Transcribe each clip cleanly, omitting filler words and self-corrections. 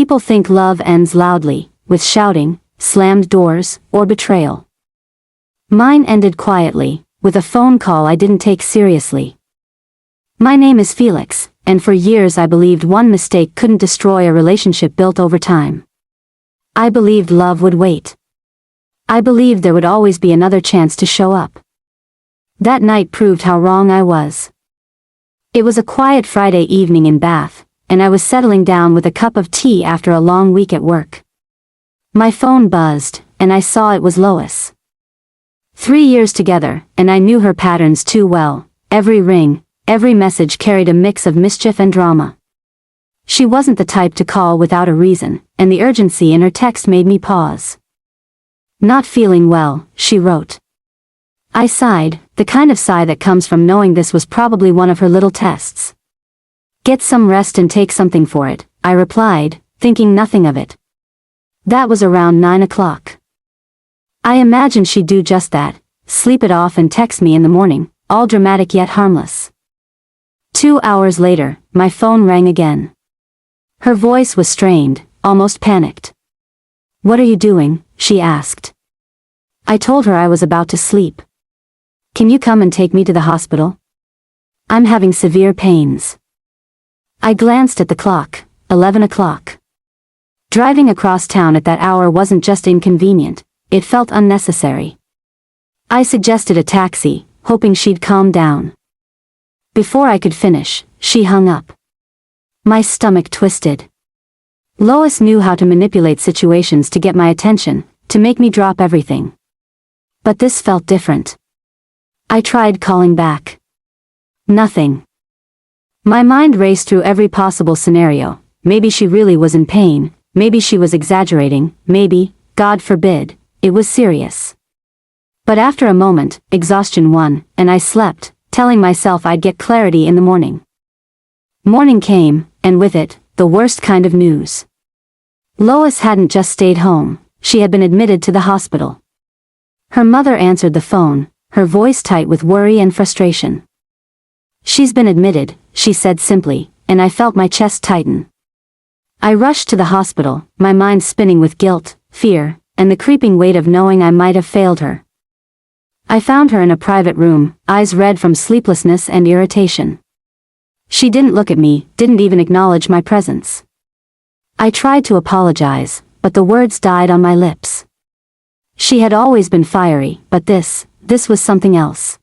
People think love ends loudly, with shouting, slammed doors, or betrayal. Mine ended quietly, with a phone call I didn't take seriously. My name is Felix, and for years I believed one mistake couldn't destroy a relationship built over time. I believed love would wait. I believed there would always be another chance to show up. That night proved how wrong I was. It was a quiet Friday evening in Bath, and I was settling down with a cup of tea after a long week at work. My phone buzzed, and I saw it was Lois. 3 years together, and I knew her patterns too well. Every ring, every message carried a mix of mischief and drama. She wasn't the type to call without a reason, and the urgency in her text made me pause. "Not feeling well," she wrote. I sighed, the kind of sigh that comes from knowing this was probably one of her little tests. "Get some rest and take something for it," I replied, thinking nothing of it. That was around 9 o'clock. I imagined she'd do just that, sleep it off and text me in the morning, all dramatic yet harmless. 2 hours later, my phone rang again. Her voice was strained, almost panicked. "What are you doing?" she asked. I told her I was about to sleep. "Can you come and take me to the hospital? I'm having severe pains." I glanced at the clock, 11 o'clock. Driving across town at that hour wasn't just inconvenient, it felt unnecessary. I suggested a taxi, hoping she'd calm down. Before I could finish, she hung up. My stomach twisted. Lois knew how to manipulate situations to get my attention, to make me drop everything. But this felt different. I tried calling back. Nothing. My mind raced through every possible scenario. Maybe she really was in pain, maybe she was exaggerating, maybe, God forbid, it was serious. But after a moment, exhaustion won, and I slept, telling myself I'd get clarity in the morning. Morning came, and with it, the worst kind of news. Lois hadn't just stayed home, she had been admitted to the hospital. Her mother answered the phone, her voice tight with worry and frustration. "She's been admitted," she said simply, and I felt my chest tighten. I rushed to the hospital, my mind spinning with guilt, fear, and the creeping weight of knowing I might have failed her. I found her in a private room, eyes red from sleeplessness and irritation. She didn't look at me, didn't even acknowledge my presence. I tried to apologize, but the words died on my lips. She had always been fiery, but this was something else.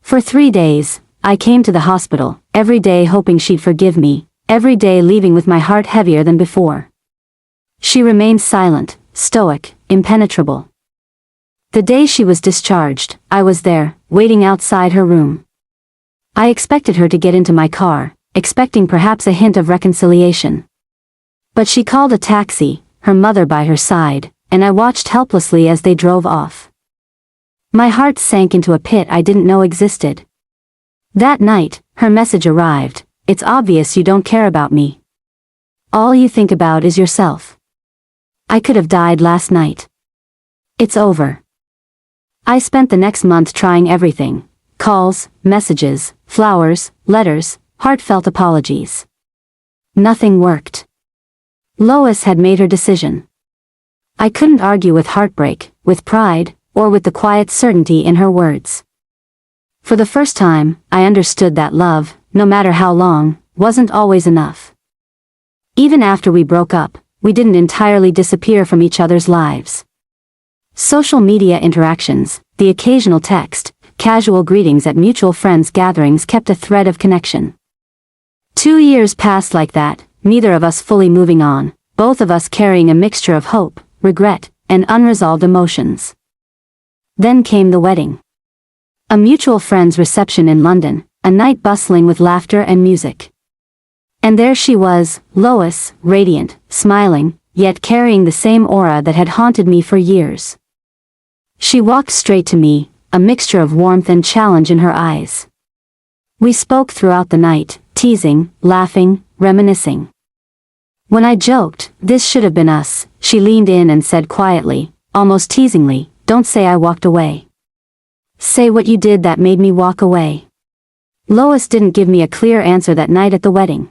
For 3 days, I came to the hospital, every day hoping she'd forgive me, every day leaving with my heart heavier than before. She remained silent, stoic, impenetrable. The day she was discharged, I was there, waiting outside her room. I expected her to get into my car, expecting perhaps a hint of reconciliation. But she called a taxi, her mother by her side, and I watched helplessly as they drove off. My heart sank into a pit I didn't know existed. That night, her message arrived: "It's obvious you don't care about me. All you think about is yourself. I could have died last night. It's over." I spent the next month trying everything: calls, messages, flowers, letters, heartfelt apologies. Nothing worked. Lois had made her decision. I couldn't argue with heartbreak, with pride, or with the quiet certainty in her words. For the first time, I understood that love, no matter how long, wasn't always enough. Even after we broke up, we didn't entirely disappear from each other's lives. Social media interactions, the occasional text, casual greetings at mutual friends' gatherings kept a thread of connection. 2 years passed like that, neither of us fully moving on, both of us carrying a mixture of hope, regret, and unresolved emotions. Then came the wedding. A mutual friend's reception in London, a night bustling with laughter and music. And there she was, Lois, radiant, smiling, yet carrying the same aura that had haunted me for years. She walked straight to me, a mixture of warmth and challenge in her eyes. We spoke throughout the night, teasing, laughing, reminiscing. When I joked, "This should have been us," she leaned in and said quietly, almost teasingly, "Don't say I walked away. Say what you did that made me walk away." Lois didn't give me a clear answer that night at the wedding.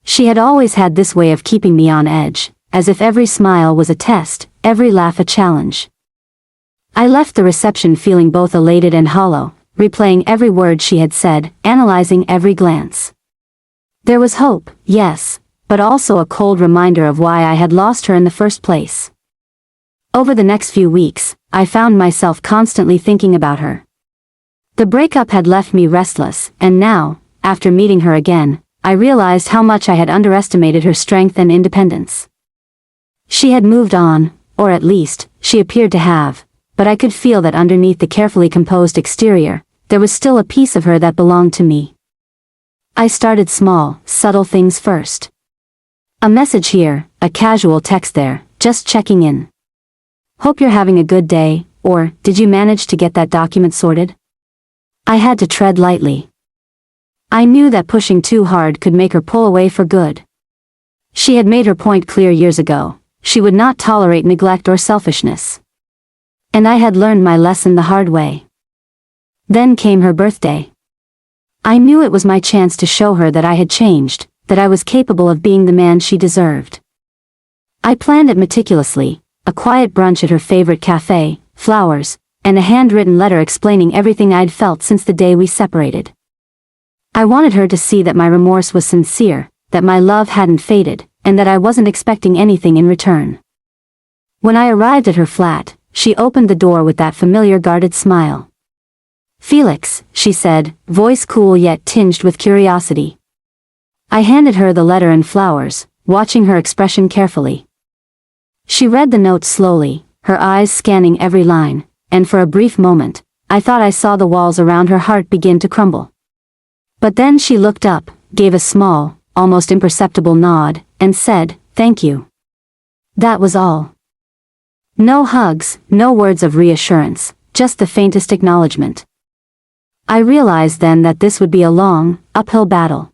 She had always had this way of keeping me on edge, as if every smile was a test, every laugh a challenge. I left the reception feeling both elated and hollow, replaying every word she had said, analyzing every glance. There was hope, yes, but also a cold reminder of why I had lost her in the first place. Over the next few weeks, I found myself constantly thinking about her. The breakup had left me restless, and now, after meeting her again, I realized how much I had underestimated her strength and independence. She had moved on, or at least, she appeared to have, but I could feel that underneath the carefully composed exterior, there was still a piece of her that belonged to me. I started small, subtle things first. A message here, a casual text there, just checking in. Hope you're having a good day, or, did you manage to get that document sorted? I had to tread lightly. I knew that pushing too hard could make her pull away for good. She had made her point clear years ago. She would not tolerate neglect or selfishness. And I had learned my lesson the hard way. Then came her birthday. I knew it was my chance to show her that I had changed, that I was capable of being the man she deserved. I planned it meticulously, a quiet brunch at her favorite cafe, flowers, and a handwritten letter explaining everything I'd felt since the day we separated. I wanted her to see that my remorse was sincere, that my love hadn't faded, and that I wasn't expecting anything in return. When I arrived at her flat, she opened the door with that familiar guarded smile. "Felix," she said, voice cool yet tinged with curiosity. I handed her the letter and flowers, watching her expression carefully. She read the note slowly, her eyes scanning every line, and for a brief moment, I thought I saw the walls around her heart begin to crumble. But then she looked up, gave a small, almost imperceptible nod, and said, "Thank you." That was all. No hugs, no words of reassurance, just the faintest acknowledgement. I realized then that this would be a long, uphill battle.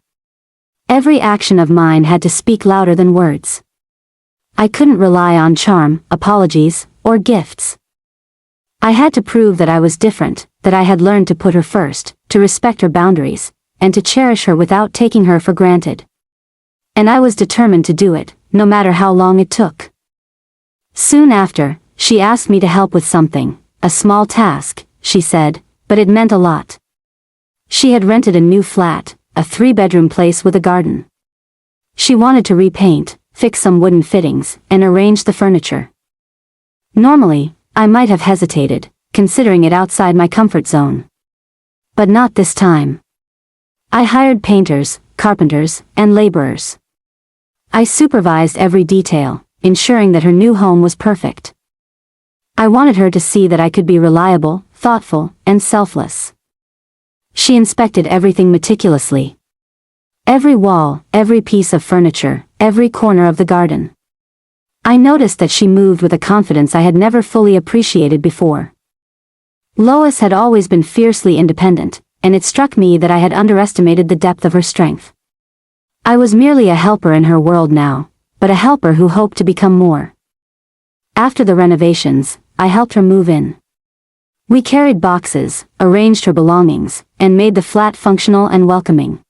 Every action of mine had to speak louder than words. I couldn't rely on charm, apologies, or gifts. I had to prove that I was different, that I had learned to put her first, to respect her boundaries, and to cherish her without taking her for granted. And I was determined to do it, no matter how long it took. Soon after, she asked me to help with something, a small task, she said, but it meant a lot. She had rented a new flat, a 3-bedroom place with a garden. She wanted to repaint, fix some wooden fittings, and arrange the furniture. Normally, I might have hesitated, considering it outside my comfort zone. But not this time. I hired painters, carpenters, and laborers. I supervised every detail, ensuring that her new home was perfect. I wanted her to see that I could be reliable, thoughtful, and selfless. She inspected everything meticulously. Every wall, every piece of furniture, every corner of the garden. I noticed that she moved with a confidence I had never fully appreciated before. Lois had always been fiercely independent, and it struck me that I had underestimated the depth of her strength. I was merely a helper in her world now, but a helper who hoped to become more. After the renovations, I helped her move in. We carried boxes, arranged her belongings, and made the flat functional and welcoming.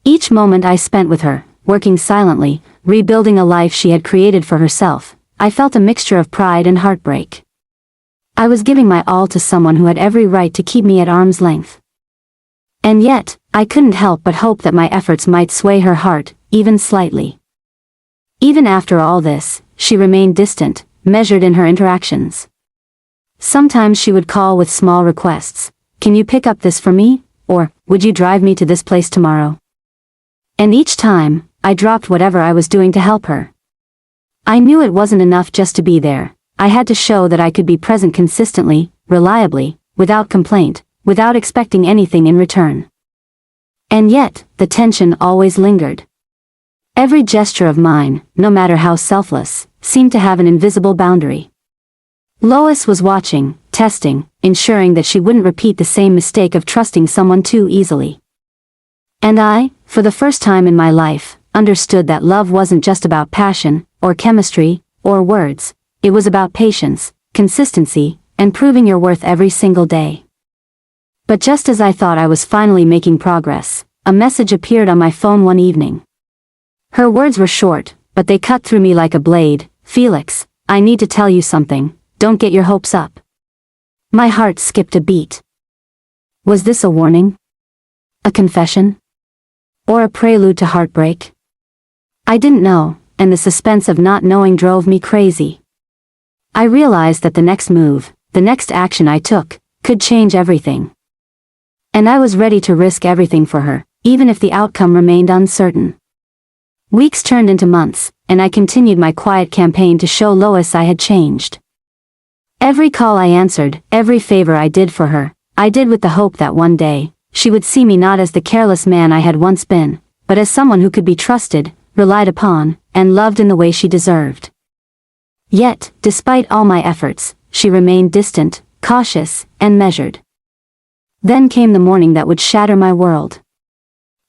Each moment I spent with her, working silently, rebuilding a life she had created for herself, I felt a mixture of pride and heartbreak. I was giving my all to someone who had every right to keep me at arm's length. And yet, I couldn't help but hope that my efforts might sway her heart, even slightly. Even after all this, she remained distant, measured in her interactions. Sometimes she would call with small requests. "Can you pick up this for me?" Or, "Would you drive me to this place tomorrow?" And each time, I dropped whatever I was doing to help her. I knew it wasn't enough just to be there. I had to show that I could be present consistently, reliably, without complaint, without expecting anything in return. And yet, the tension always lingered. Every gesture of mine, no matter how selfless, seemed to have an invisible boundary. Lois was watching, testing, ensuring that she wouldn't repeat the same mistake of trusting someone too easily. And I, for the first time in my life, understood that love wasn't just about passion, or chemistry, or words. It was about patience, consistency, and proving your worth every single day. But just as I thought I was finally making progress, a message appeared on my phone one evening. Her words were short, but they cut through me like a blade. "Felix, I need to tell you something, don't get your hopes up." My heart skipped a beat. Was this a warning? A confession? Or a prelude to heartbreak? I didn't know, and the suspense of not knowing drove me crazy. I realized that the next move, the next action I took, could change everything. And I was ready to risk everything for her, even if the outcome remained uncertain. Weeks turned into months, and I continued my quiet campaign to show Lois I had changed. Every call I answered, every favor I did for her, I did with the hope that one day, she would see me not as the careless man I had once been, but as someone who could be trusted, relied upon, and loved in the way she deserved. Yet, despite all my efforts, she remained distant, cautious, and measured. Then came the morning that would shatter my world.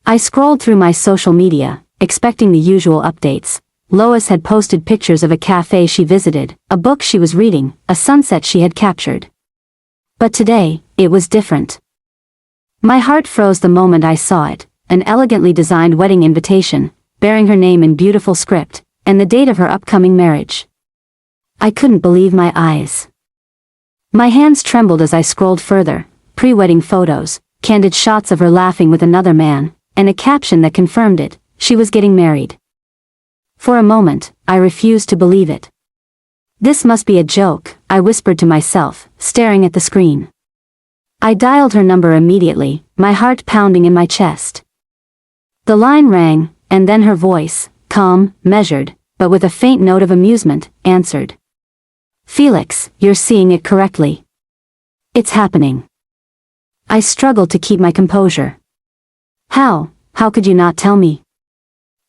I scrolled through my social media, expecting the usual updates. Lois had posted pictures of a cafe she visited, a book she was reading, a sunset she had captured. But today, it was different. My heart froze the moment I saw it, an elegantly designed wedding invitation, bearing her name in beautiful script, and the date of her upcoming marriage. I couldn't believe my eyes. My hands trembled as I scrolled further. Pre-wedding photos, candid shots of her laughing with another man, and a caption that confirmed it, she was getting married. For a moment, I refused to believe it. This must be a joke, I whispered to myself, staring at the screen. I dialed her number immediately, my heart pounding in my chest. The line rang, and then her voice, calm, measured, but with a faint note of amusement, answered. "Felix, you're seeing it correctly. It's happening." I struggled to keep my composure. How could you not tell me?"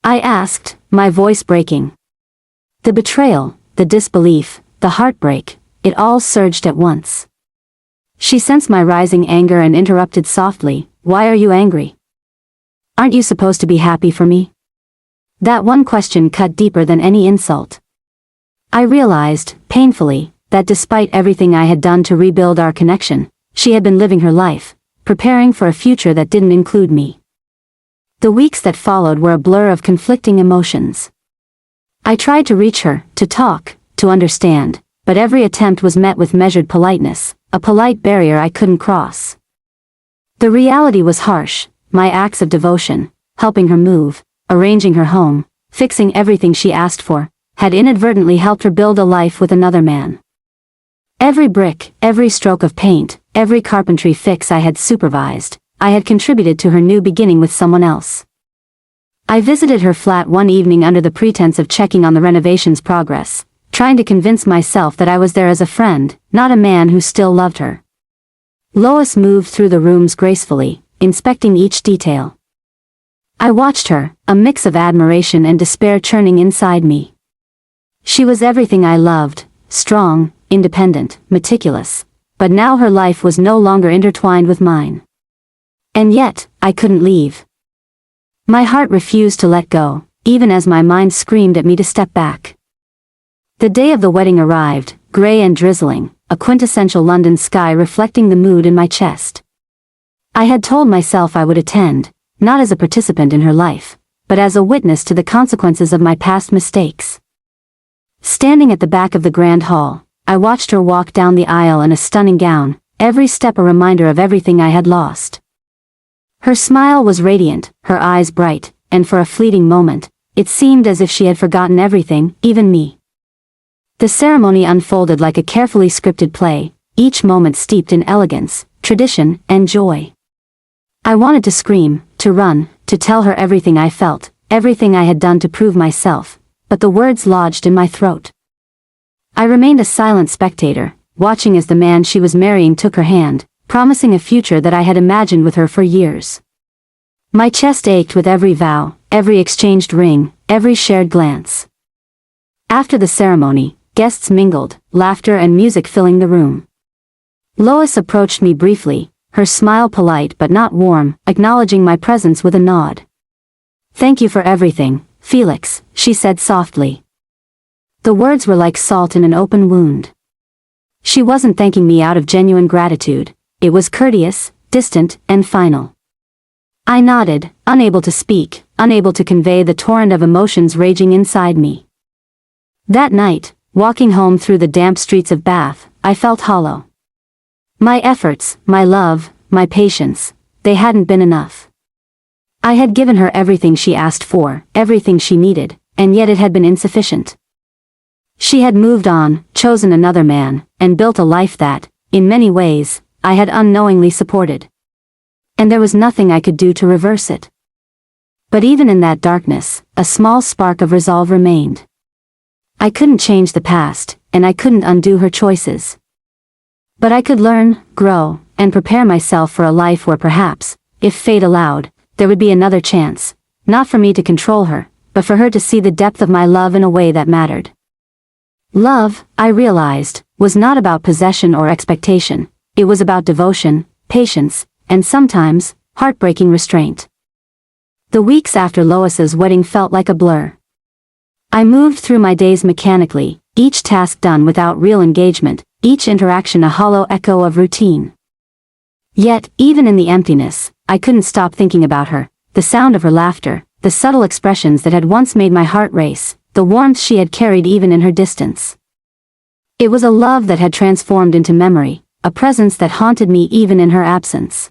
I asked, my voice breaking. The betrayal, the disbelief, the heartbreak, it all surged at once. She sensed my rising anger and interrupted softly, "Why are you angry? Aren't you supposed to be happy for me?" That one question cut deeper than any insult. I realized, painfully, that despite everything I had done to rebuild our connection, she had been living her life, preparing for a future that didn't include me. The weeks that followed were a blur of conflicting emotions. I tried to reach her, to talk, to understand, but every attempt was met with measured politeness, a polite barrier I couldn't cross. The reality was harsh. My acts of devotion, helping her move, arranging her home, fixing everything she asked for, had inadvertently helped her build a life with another man. Every brick, every stroke of paint, every carpentry fix I had supervised, I had contributed to her new beginning with someone else. I visited her flat one evening under the pretense of checking on the renovation's progress, trying to convince myself that I was there as a friend, not a man who still loved her. Lois moved through the rooms gracefully, inspecting each detail. I watched her, a mix of admiration and despair churning inside me. She was everything I loved, strong, independent, meticulous, but now her life was no longer intertwined with mine. And yet, I couldn't leave. My heart refused to let go, even as my mind screamed at me to step back. The day of the wedding arrived, gray and drizzling, a quintessential London sky reflecting the mood in my chest. I had told myself I would attend, not as a participant in her life, but as a witness to the consequences of my past mistakes. Standing at the back of the grand hall, I watched her walk down the aisle in a stunning gown, every step a reminder of everything I had lost. Her smile was radiant, her eyes bright, and for a fleeting moment, it seemed as if she had forgotten everything, even me. The ceremony unfolded like a carefully scripted play, each moment steeped in elegance, tradition, and joy. I wanted to scream, to run, to tell her everything I felt, everything I had done to prove myself, but the words lodged in my throat. I remained a silent spectator, watching as the man she was marrying took her hand, promising a future that I had imagined with her for years. My chest ached with every vow, every exchanged ring, every shared glance. After the ceremony, guests mingled, laughter and music filling the room. Lois approached me briefly, her smile polite but not warm, acknowledging my presence with a nod. "Thank you for everything, Felix," she said softly. The words were like salt in an open wound. She wasn't thanking me out of genuine gratitude, it was courteous, distant, and final. I nodded, unable to speak, unable to convey the torrent of emotions raging inside me. That night, walking home through the damp streets of Bath, I felt hollow. My efforts, my love, my patience, they hadn't been enough. I had given her everything she asked for, everything she needed, and yet it had been insufficient. She had moved on, chosen another man, and built a life that, in many ways, I had unknowingly supported. And there was nothing I could do to reverse it. But even in that darkness, a small spark of resolve remained. I couldn't change the past, and I couldn't undo her choices. But I could learn, grow, and prepare myself for a life where perhaps, if fate allowed, there would be another chance, not for me to control her, but for her to see the depth of my love in a way that mattered. Love, I realized, was not about possession or expectation, it was about devotion, patience, and sometimes, heartbreaking restraint. The weeks after Lois's wedding felt like a blur. I moved through my days mechanically, each task done without real engagement, each interaction a hollow echo of routine. Yet, even in the emptiness, I couldn't stop thinking about her, the sound of her laughter, the subtle expressions that had once made my heart race, the warmth she had carried even in her distance. It was a love that had transformed into memory, a presence that haunted me even in her absence.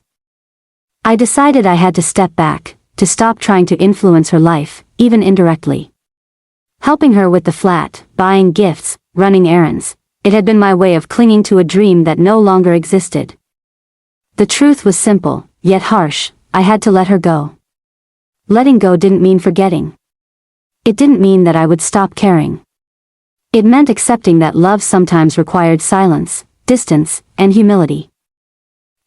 I decided I had to step back, to stop trying to influence her life, even indirectly. Helping her with the flat, buying gifts, running errands, it had been my way of clinging to a dream that no longer existed. The truth was simple, yet harsh, I had to let her go. Letting go didn't mean forgetting. It didn't mean that I would stop caring. It meant accepting that love sometimes required silence, distance, and humility.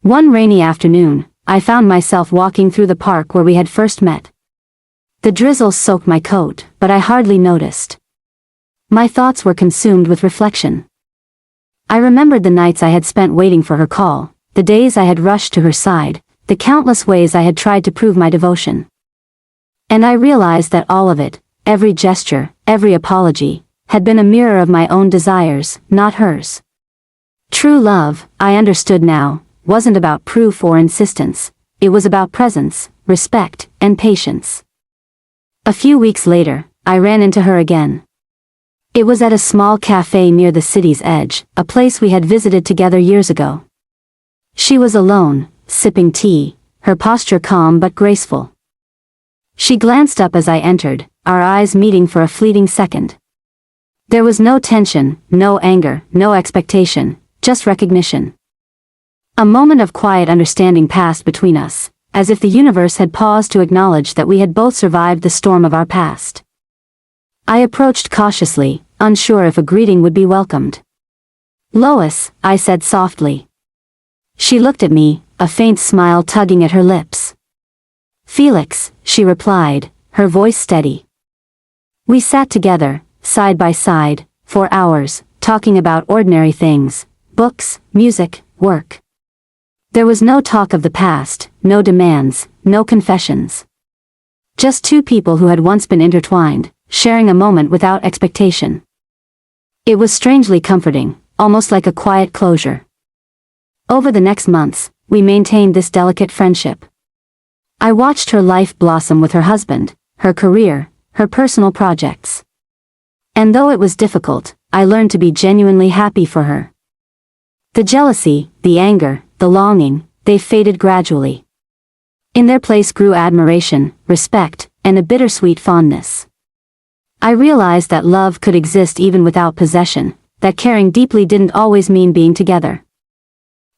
One rainy afternoon, I found myself walking through the park where we had first met. The drizzle soaked my coat, but I hardly noticed. My thoughts were consumed with reflection. I remembered the nights I had spent waiting for her call, the days I had rushed to her side, the countless ways I had tried to prove my devotion. And I realized that all of it, every gesture, every apology, had been a mirror of my own desires, not hers. True love, I understood now, wasn't about proof or insistence, it was about presence, respect, and patience. A few weeks later, I ran into her again. It was at a small cafe near the city's edge, a place we had visited together years ago. She was alone, sipping tea, her posture calm but graceful. She glanced up as I entered, our eyes meeting for a fleeting second. There was no tension, no anger, no expectation, just recognition. A moment of quiet understanding passed between us, as if the universe had paused to acknowledge that we had both survived the storm of our past. I approached cautiously, unsure if a greeting would be welcomed. "Lois," I said softly. She looked at me, a faint smile tugging at her lips. "Felix," she replied, her voice steady. We sat together, side by side, for hours, talking about ordinary things, books, music, work. There was no talk of the past, no demands, no confessions. Just two people who had once been intertwined, sharing a moment without expectation. It was strangely comforting, almost like a quiet closure. Over the next months, we maintained this delicate friendship. I watched her life blossom with her husband, her career, her personal projects. And though it was difficult, I learned to be genuinely happy for her. The jealousy, the anger, the longing, they faded gradually. In their place grew admiration, respect, and a bittersweet fondness. I realized that love could exist even without possession, that caring deeply didn't always mean being together.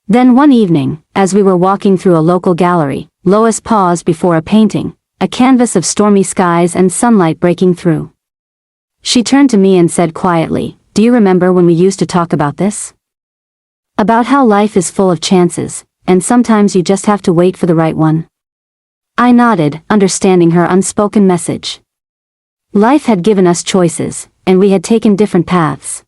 Then one evening, as we were walking through a local gallery, Lois paused before a painting, a canvas of stormy skies and sunlight breaking through. She turned to me and said quietly, "Do you remember when we used to talk about this? About how life is full of chances, and sometimes you just have to wait for the right one." I nodded, understanding her unspoken message. Life had given us choices, and we had taken different paths.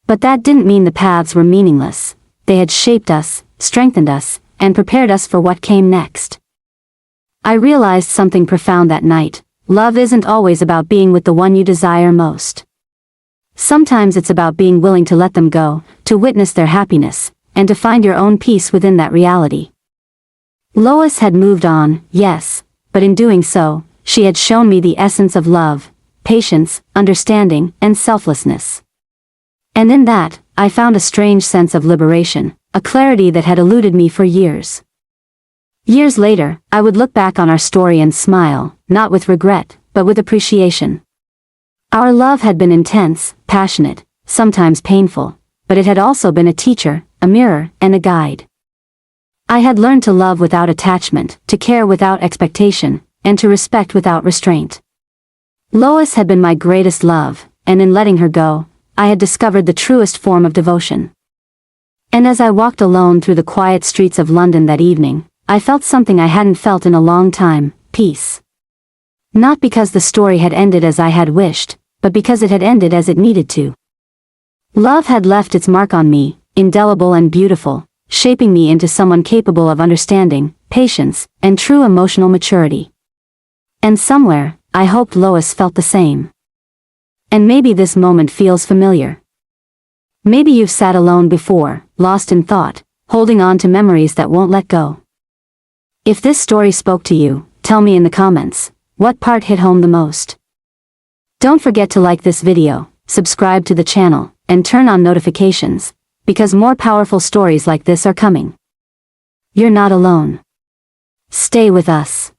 But that didn't mean the paths were meaningless. They had shaped us, strengthened us, and prepared us for what came next. I realized something profound that night. Love isn't always about being with the one you desire most. Sometimes it's about being willing to let them go, to witness their happiness, and to find your own peace within that reality. Lois had moved on, yes, but in doing so, she had shown me the essence of love, patience, understanding, and selflessness. And in that, I found a strange sense of liberation, a clarity that had eluded me for years. Years later, I would look back on our story and smile, not with regret, but with appreciation. Our love had been intense, passionate, sometimes painful, but it had also been a teacher, a mirror, and a guide. I had learned to love without attachment, to care without expectation, and to respect without restraint. Lois had been my greatest love, and in letting her go, I had discovered the truest form of devotion. And as I walked alone through the quiet streets of London that evening, I felt something I hadn't felt in a long time, peace. Not because the story had ended as I had wished, but because it had ended as it needed to. Love had left its mark on me, indelible and beautiful, shaping me into someone capable of understanding, patience, and true emotional maturity. And somewhere, I hoped Lois felt the same. And maybe this moment feels familiar. Maybe you've sat alone before, lost in thought, holding on to memories that won't let go. If this story spoke to you, tell me in the comments, what part hit home the most? Don't forget to like this video, subscribe to the channel, and turn on notifications, because more powerful stories like this are coming. You're not alone. Stay with us.